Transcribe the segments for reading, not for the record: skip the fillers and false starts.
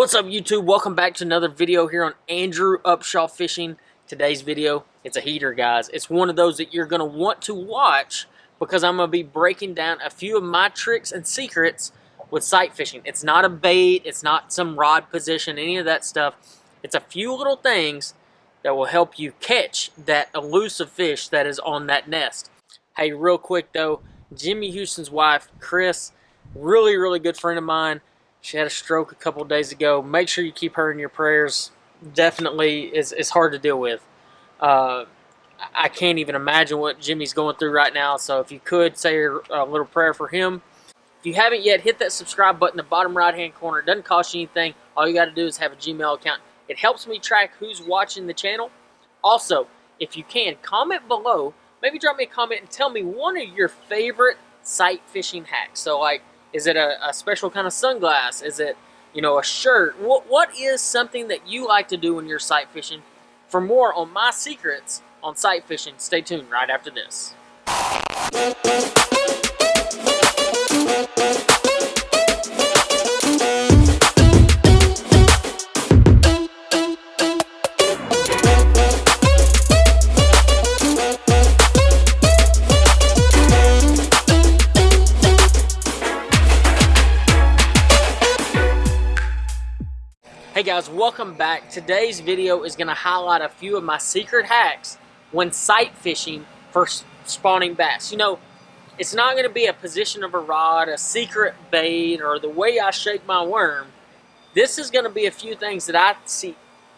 What's up, YouTube? Welcome back to another video here on Andrew Upshaw Fishing. Today's video, it's a heater, guys. It's one of those that you're going to want to watch because I'm going to be breaking down a few of my tricks and secrets with sight fishing. It's not a bait, it's not some rod position, any of that stuff. It's a few little things that will help you catch that elusive fish that is on that nest. Hey, real quick though, Jimmy Houston's wife, Chris, really good friend of mine. She had a stroke a couple days ago. Make sure you keep her in your prayers. Definitely is hard to deal with. I can't even imagine what Jimmy's going through right now. So if you could say a little prayer for him. If you haven't yet, hit that subscribe button in the bottom right-hand corner. It doesn't cost you anything. All you got to do is have a Gmail account. It helps me track who's watching the channel. Also, if you can, comment below. Maybe drop me a comment and tell me one of your favorite sight fishing hacks. So, like, is it a special kind of sunglass? Is it, a shirt? What is something that you like to do when you're sight fishing? For more on my secrets on sight fishing, stay tuned right after this. Hey guys, welcome back. Today's video is going to highlight a few of my secret hacks when sight fishing for spawning bass. It's not going to be a position of a rod, a secret bait, or the way I shake my worm. This is going to be a few things that I see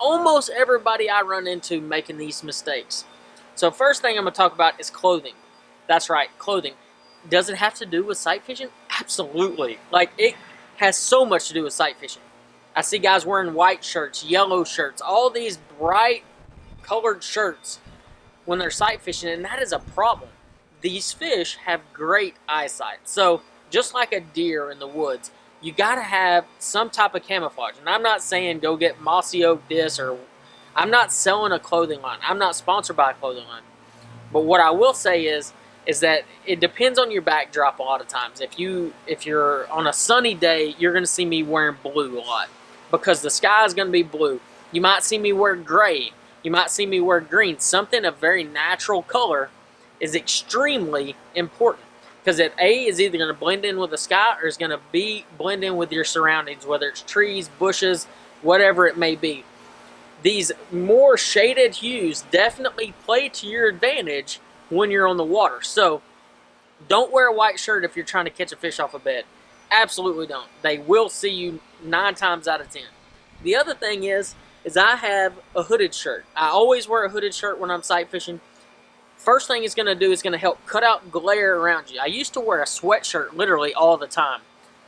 almost everybody I run into making these mistakes. So first thing I'm going to talk about is clothing. That's right, clothing. Does it have to do with sight fishing? Absolutely. Like, it has so much to do with sight fishing. I see guys wearing white shirts, yellow shirts, all these bright colored shirts when they're sight fishing, and that is a problem. These fish have great eyesight. So just like a deer in the woods, you got to have some type of camouflage. And I'm not saying go get mossy oak this, or I'm not selling a clothing line. I'm not sponsored by a clothing line. But what I will say is that it depends on your backdrop a lot of times. If you're on a sunny day, you're going to see me wearing blue a lot, because the sky is going to be blue. You might see me wear gray. You might see me wear green. Something of very natural color is extremely important, because it is either going to blend in with the sky or is going to blend in with your surroundings, whether it's trees, bushes, whatever it may be. These more shaded hues definitely play to your advantage when you're on the water. So don't wear a white shirt if you're trying to catch a fish off a bed. Absolutely don't. They will see you 9 times out of 10. The other thing is I have a hooded shirt. I always wear a hooded shirt when I'm sight fishing. First thing it's going to do is going to help cut out glare around you. I used to wear a sweatshirt literally all the time.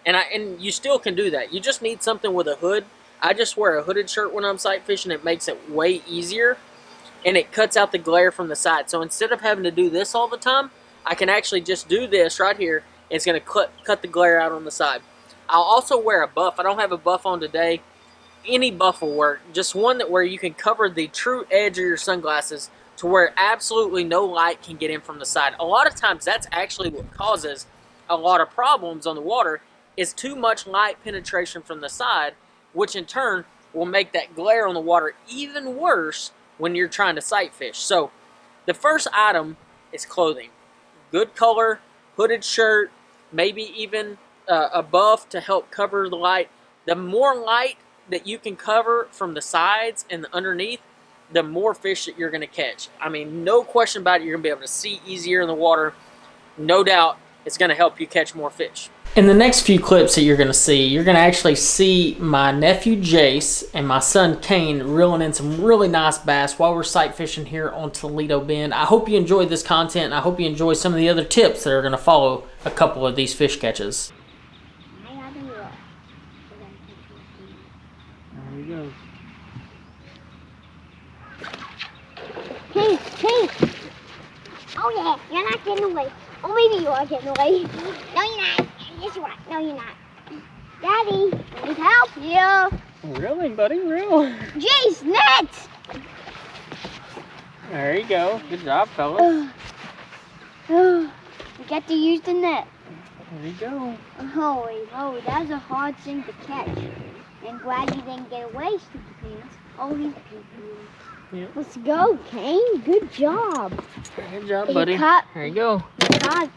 And you still can do that. You just need something with a hood. I just wear a hooded shirt when I'm sight fishing. It makes it way easier, and it cuts out the glare from the side. So instead of having to do this all the time, I can actually just do this right here. It's going to cut the glare out on the side. I'll also wear a buff. I don't have a buff on today. Any buff will work. Just one where you can cover the true edge of your sunglasses to where absolutely no light can get in from the side. A lot of times that's actually what causes a lot of problems on the water, is too much light penetration from the side, which in turn will make that glare on the water even worse when you're trying to sight fish. So the first item is clothing. Good color, hooded shirt, maybe even a buff to help cover the light. The more light that you can cover from the sides and the underneath, the more fish that you're going to catch. I mean, no question about it, you're going to be able to see easier in the water. No doubt it's going to help you catch more fish. In the next few clips that you're going to see, you're going to actually see my nephew Jace and my son Kane reeling in some really nice bass while we're sight fishing here on Toledo Bend. I hope you enjoyed this content, and I hope you enjoy some of the other tips that are going to follow a couple of these fish catches. There you go. Hey! Oh yeah, you're not getting away. Oh, maybe you are getting away. No, you're not. Yes, you are. No, you're not. Daddy, I need help here. Really, buddy? Real? Jace, net! There you go. Good job, fellas. We get to use the net. There you go. Holy moly, that was a hard thing to catch. And glad you didn't get away, stupid pants. Oh, these people. Yep. Let's go, Kane. Good job. Good job, buddy. There you go. God.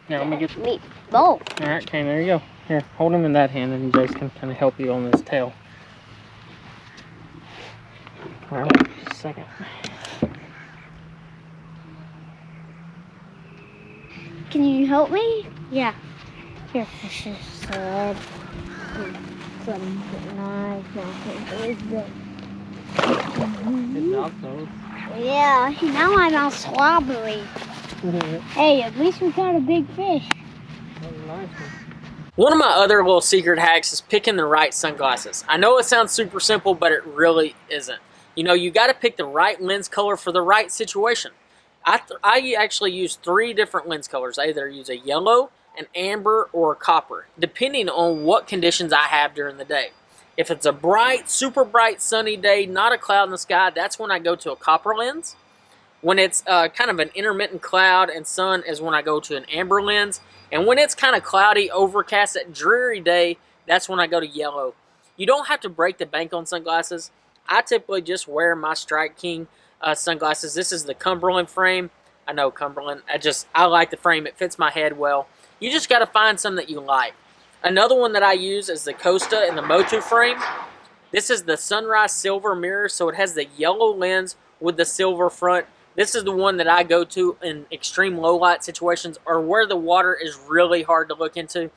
Here, let me get Me both. All right, Kane, there you go. Here, hold him in that hand and Jace can kind of help you on this tail. All right, just a second. Can you help me? Yeah. Here, push this sled. Let him get nice. Good job, fellas. Yeah, now I'm all slobbery. Hey, at least we caught a big fish. That was a nice one. One of my other little secret hacks is picking the right sunglasses. I know it sounds super simple, but it really isn't. You know, you got to pick the right lens color for the right situation. I actually use 3 different lens colors. I either use a yellow, an amber, or a copper, depending on what conditions I have during the day. If it's a bright, super bright, sunny day, not a cloud in the sky, that's when I go to a copper lens. When it's kind of an intermittent cloud and sun is when I go to an amber lens. And when it's kind of cloudy, overcast, that dreary day, that's when I go to yellow. You don't have to break the bank on sunglasses. I typically just wear my Strike King sunglasses. This is the Cumberland frame. I know Cumberland. I like the frame. It fits my head well. You just got to find some that you like. Another one that I use is the Costa and the Motu frame. This is the Sunrise Silver mirror, so it has the yellow lens with the silver front. This is the one that I go to in extreme low light situations or where the water is really hard to look into.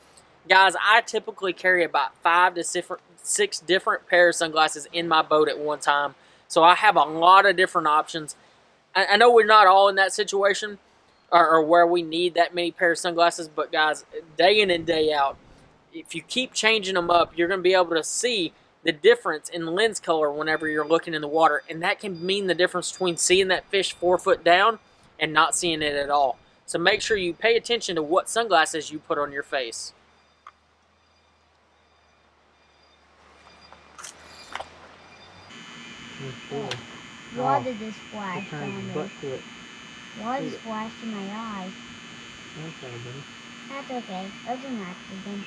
Guys, I typically carry about 5 to 6 different pairs of sunglasses in my boat at one time. So I have a lot of different options. I know we're not all in that situation or where we need that many pairs of sunglasses, but guys, day in and day out, if you keep changing them up, you're going to be able to see the difference in lens color whenever you're looking in the water. And that can mean the difference between seeing that fish 4 foot down and not seeing it at all. So make sure you pay attention to what sunglasses you put on your face. Water just splashed on me. Butt to it. Water splashed in my eye. That's all, buddy. That's okay. That's an accident.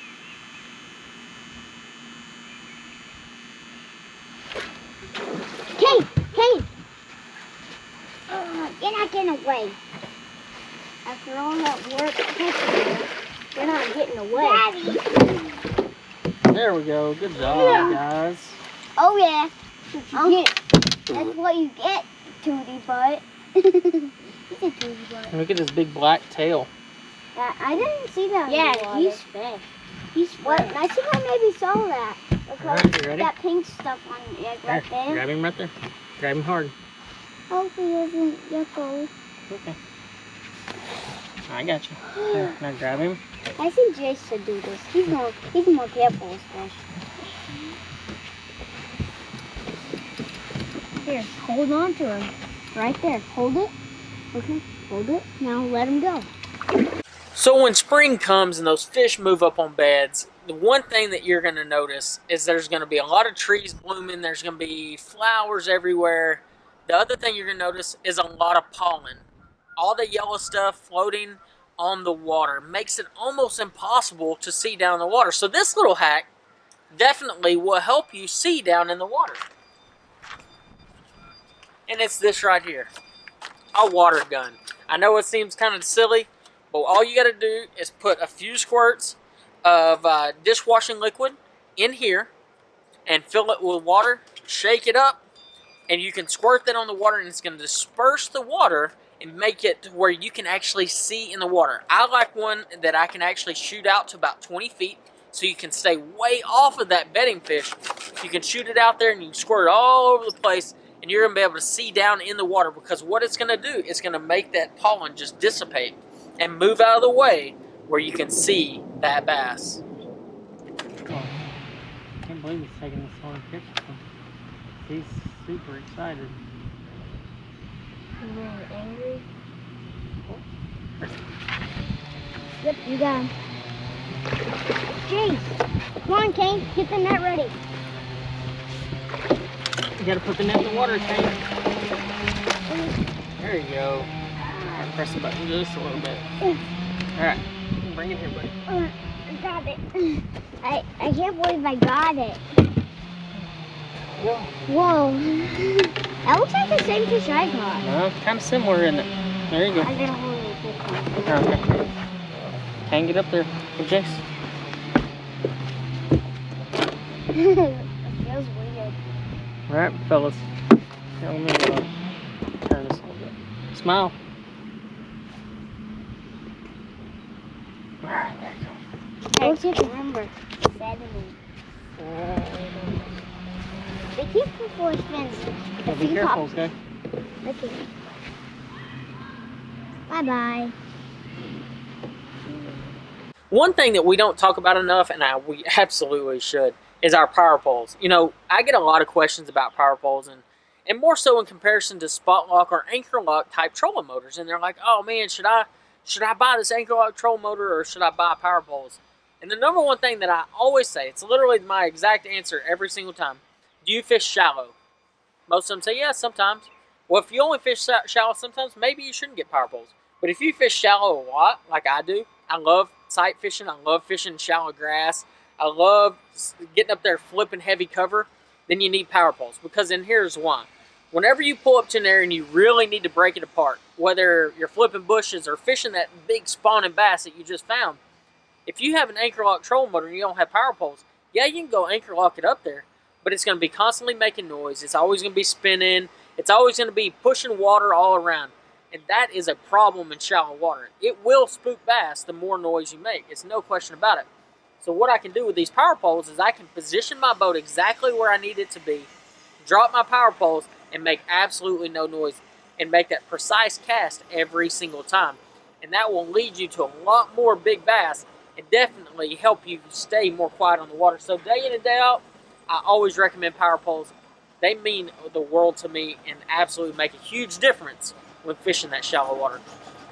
Kate! You're not getting away. After all that work, you're not getting away. Daddy! There we go. Good job, guys. Oh yeah. That's what you get, Tootie Butt. He's a Tootie Butt. Look at this big black tail. Yeah, I didn't see that. Yeah, he's fish. He's fish. What? I think I maybe saw that. Look, Alright, you ready? that pink stuff on the egg right there. Grab him right there. Grab him hard. Hope he doesn't get cold. Okay. I got you. Here, now grab him. I see Jace should do this. He's more careful with fish. Here, hold on to him. Right there. Hold it. Okay, hold it. Now let him go. So when spring comes and those fish move up on beds, the one thing that you're going to notice is there's going to be a lot of trees blooming. There's going to be flowers everywhere. The other thing you're going to notice is a lot of pollen. All the yellow stuff floating on the water makes it almost impossible to see down in the water. So this little hack definitely will help you see down in the water. And it's this right here, a water gun. I know it seems kind of silly, but all you got to do is put a few squirts of dishwashing liquid in here and fill it with water, shake it up, and you can squirt that on the water and it's going to disperse the water and make it to where you can actually see in the water. I like one that I can actually shoot out to about 20 feet so you can stay way off of that bedding fish. You can shoot it out there and you can squirt it all over the place and you're going to be able to see down in the water because what it's going to do is going to make that pollen just dissipate and move out of the way where you can see that bass. Oh, I can't believe he's taking this long picture. He's super excited. He's really angry. Yep, you got him. Jeez. Come on, Kane. Get the net ready. You gotta put the net in the water, Kane. There you go. Right, press the button just a little bit. Alright, bring it here, buddy. I got it. I can't believe I got it. Go. Whoa. That looks like the same fish I caught. No, it's kind of similar, isn't it? There you go. I gotta hold it. Okay. Hang it up there. Hey, Jace. It feels weird. All right, fellas. Here, let me turn this a little bit. Smile. All right, there you go. Hey, remember, 7. Be careful for his fins. Yeah, be careful, okay? Okay. Bye-bye. One thing that we don't talk about enough, and we absolutely should, is our power poles. You know, I get a lot of questions about power poles, and more so in comparison to spot lock or anchor lock type trolling motors. And they're like, oh man, should I buy this anchor lock troll motor or should I buy power poles? And the number one thing that I always say, it's literally my exact answer every single time. Do you fish shallow? Most of them say yes, sometimes. Well, if you only fish shallow sometimes, maybe you shouldn't get power poles. But if you fish shallow a lot, like I do, I love sight fishing, I love fishing shallow grass, I love getting up there flipping heavy cover, then you need power poles. Because then here's why. Whenever you pull up to an area and you really need to break it apart, whether you're flipping bushes or fishing that big spawning bass that you just found, if you have an anchor lock trolling motor and you don't have power poles, yeah, you can go anchor lock it up there, but it's going to be constantly making noise. It's always going to be spinning. It's always going to be pushing water all around. And that is a problem in shallow water. It will spook bass the more noise you make. It's no question about it. So what I can do with these power poles is I can position my boat exactly where I need it to be, drop my power poles, and make absolutely no noise, and make that precise cast every single time. And that will lead you to a lot more big bass and definitely help you stay more quiet on the water. So day in and day out, I always recommend power poles. They mean the world to me and absolutely make a huge difference when fishing that shallow water.